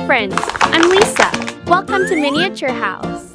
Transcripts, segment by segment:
friends, I'm Lisa. Welcome to Miniature House.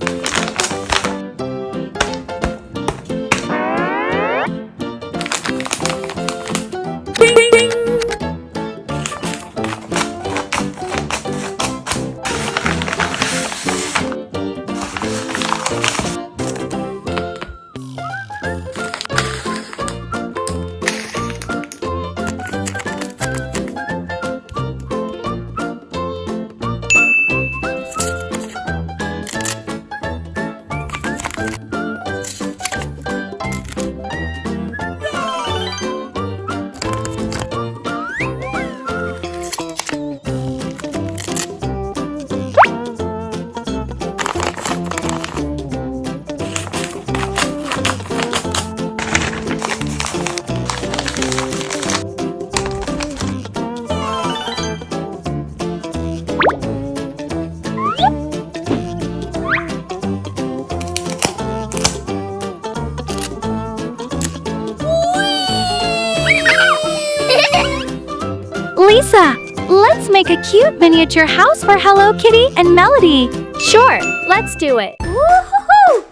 Lisa, let's make a cute miniature house for Hello Kitty and Melody. Sure, let's do it. Woo-hoo-hoo!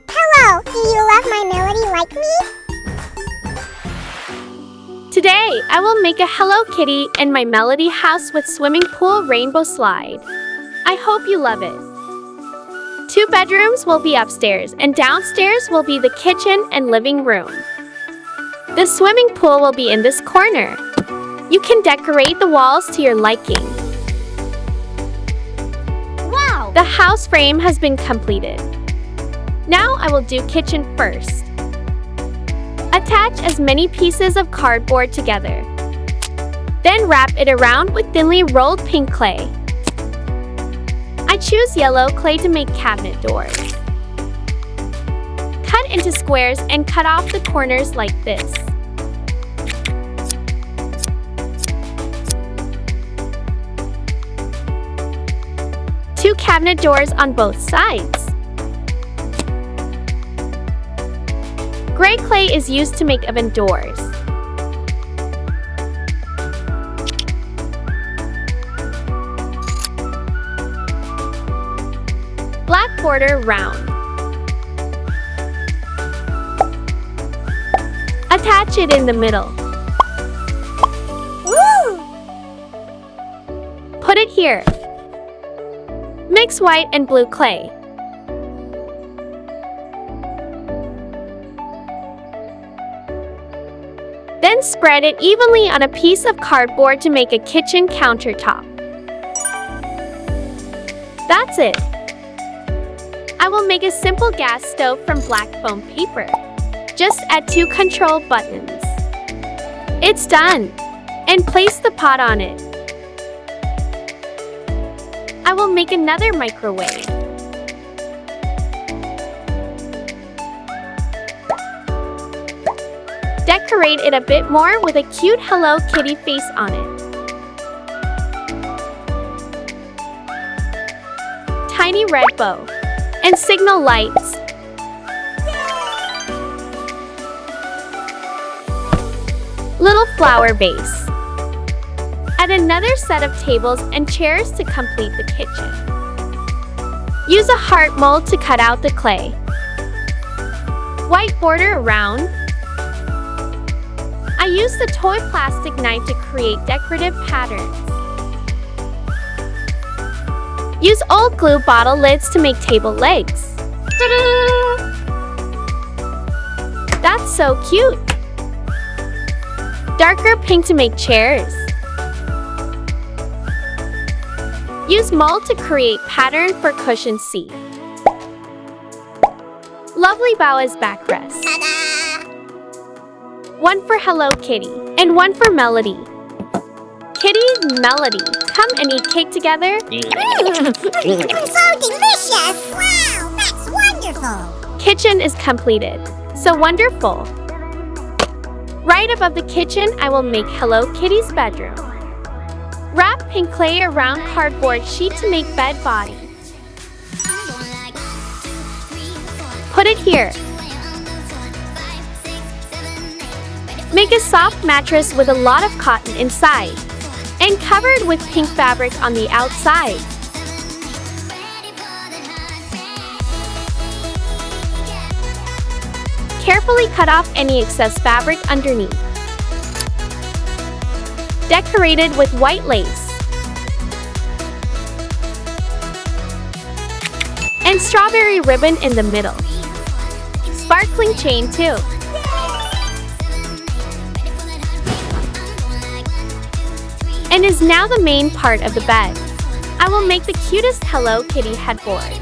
Hello, do you love my Melody like me? Today, I will make a Hello Kitty and my Melody house with swimming pool rainbow slide. I hope you love it. 2 bedrooms will be upstairs and downstairs will be the kitchen and living room. The swimming pool will be in this corner. You can decorate the walls to your liking. Wow! The house frame has been completed. Now I will do kitchen first. Attach as many pieces of cardboard together. Then wrap it around with thinly rolled pink clay. I choose yellow clay to make cabinet doors. Cut into squares and cut off the corners like this. Two cabinet doors on both sides. Gray clay is used to make oven doors. Black border round. Attach it in the middle. Woo! Put it here. Mix white and blue clay. Then spread it evenly on a piece of cardboard to make a kitchen countertop. That's it. I will make a simple gas stove from black foam paper. Just add 2 control buttons. It's done. And place the pot on it. I will make another microwave. Decorate it a bit more with a cute Hello Kitty face on it. Tiny red bow. And signal lights. Little flower vase. Add another set of tables and chairs to complete the kitchen. Use a heart mold to cut out the clay. White border around. I used a toy plastic knife to create decorative patterns. Use old glue bottle lids to make table legs. Ta-da! That's so cute! Darker pink to make chairs. Use mold to create pattern for cushion seat. Lovely bow as backrest. Ta-da! One for Hello Kitty and one for Melody. Kitty, Melody, come and eat cake together. It's so delicious! Wow, that's wonderful! Kitchen is completed. So wonderful. Right above the kitchen, I will make Hello Kitty's bedroom. Wrap pink clay around cardboard sheet to make bed body. Put it here. Make a soft mattress with a lot of cotton inside and covered with pink fabric on the outside. Carefully cut off any excess fabric underneath. Decorated with white lace and strawberry ribbon in the middle. Sparkling chain too. And is now the main part of the bed. I will make the cutest Hello Kitty headboard.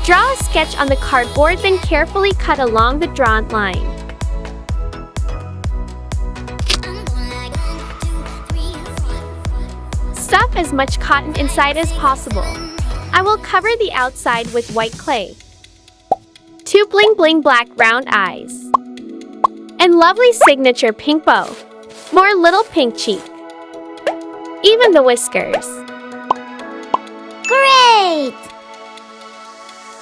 Draw a sketch on the cardboard, then carefully cut along the drawn line. Stuff as much cotton inside as possible. I will cover the outside with white clay. 2 bling bling black round eyes. And lovely signature pink bow. More little pink cheek. Even the whiskers. Great!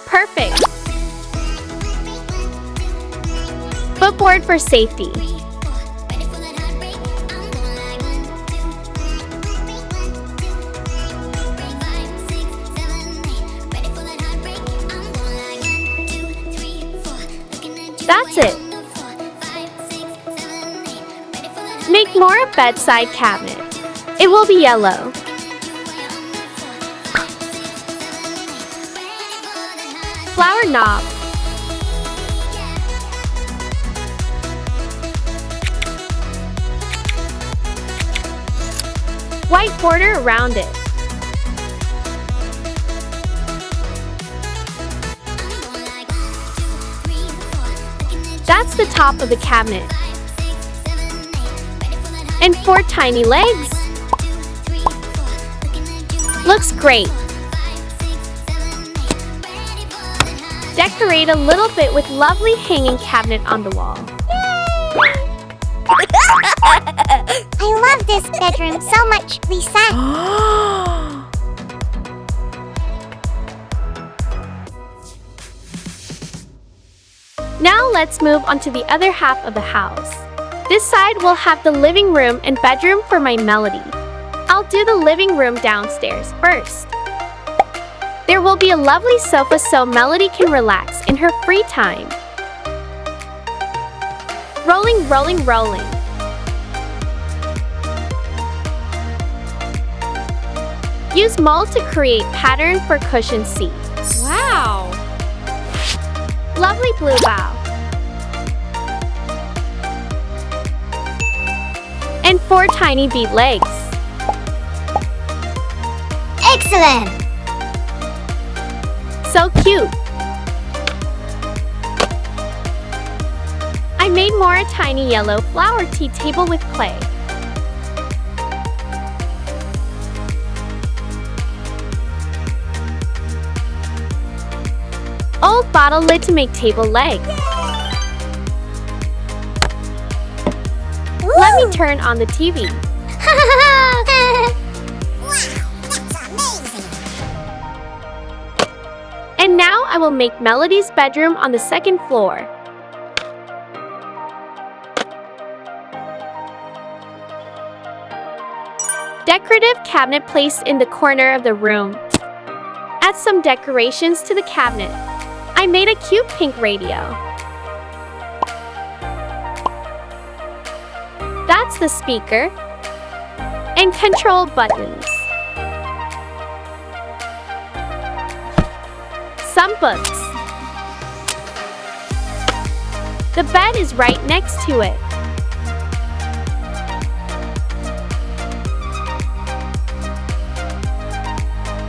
Perfect. Footboard for safety. That's it. Make more a bedside cabinet. It will be yellow. Flower knob. White border around it. That's the top of the cabinet. And 4 tiny legs. Looks great. Decorate a little bit with lovely hanging cabinet on the wall. I love this bedroom so much, Lisa. Now let's move on to the other half of the house. This side will have the living room and bedroom for my Melody. I'll do the living room downstairs first. There will be a lovely sofa so Melody can relax in her free time. Rolling, rolling, rolling. Use mold to create pattern for cushion seats. Wow! Lovely blue bow. And 4 tiny bead legs. Excellent! So cute! I made more a tiny yellow flower tea table with clay. Old bottle lid to make table leg. Let me turn on the TV. Wow, that's amazing! And now I will make Melody's bedroom on the 2nd floor. Decorative cabinet placed in the corner of the room. Add some decorations to the cabinet. I made a cute pink radio. That's the speaker. And control buttons. Some books. The bed is right next to it.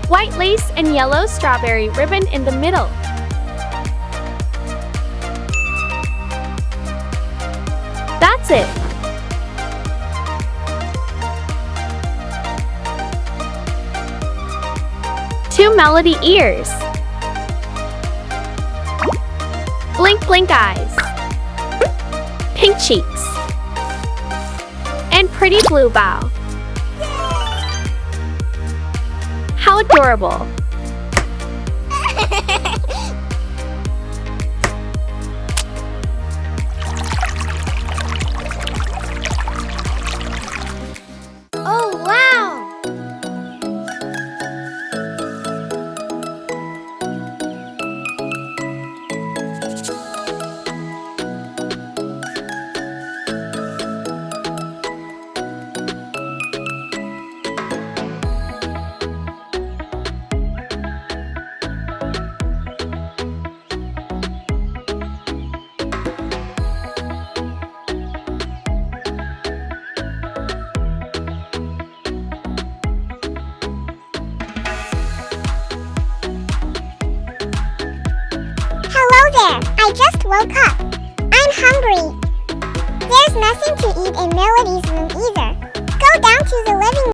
White lace and yellow strawberry ribbon in the middle. That's it. Two Melody ears. Blink blink eyes. Pink cheeks. And pretty blue bow. How adorable. I just woke up. I'm hungry. There's nothing to eat in Melody's room either. Go down to the living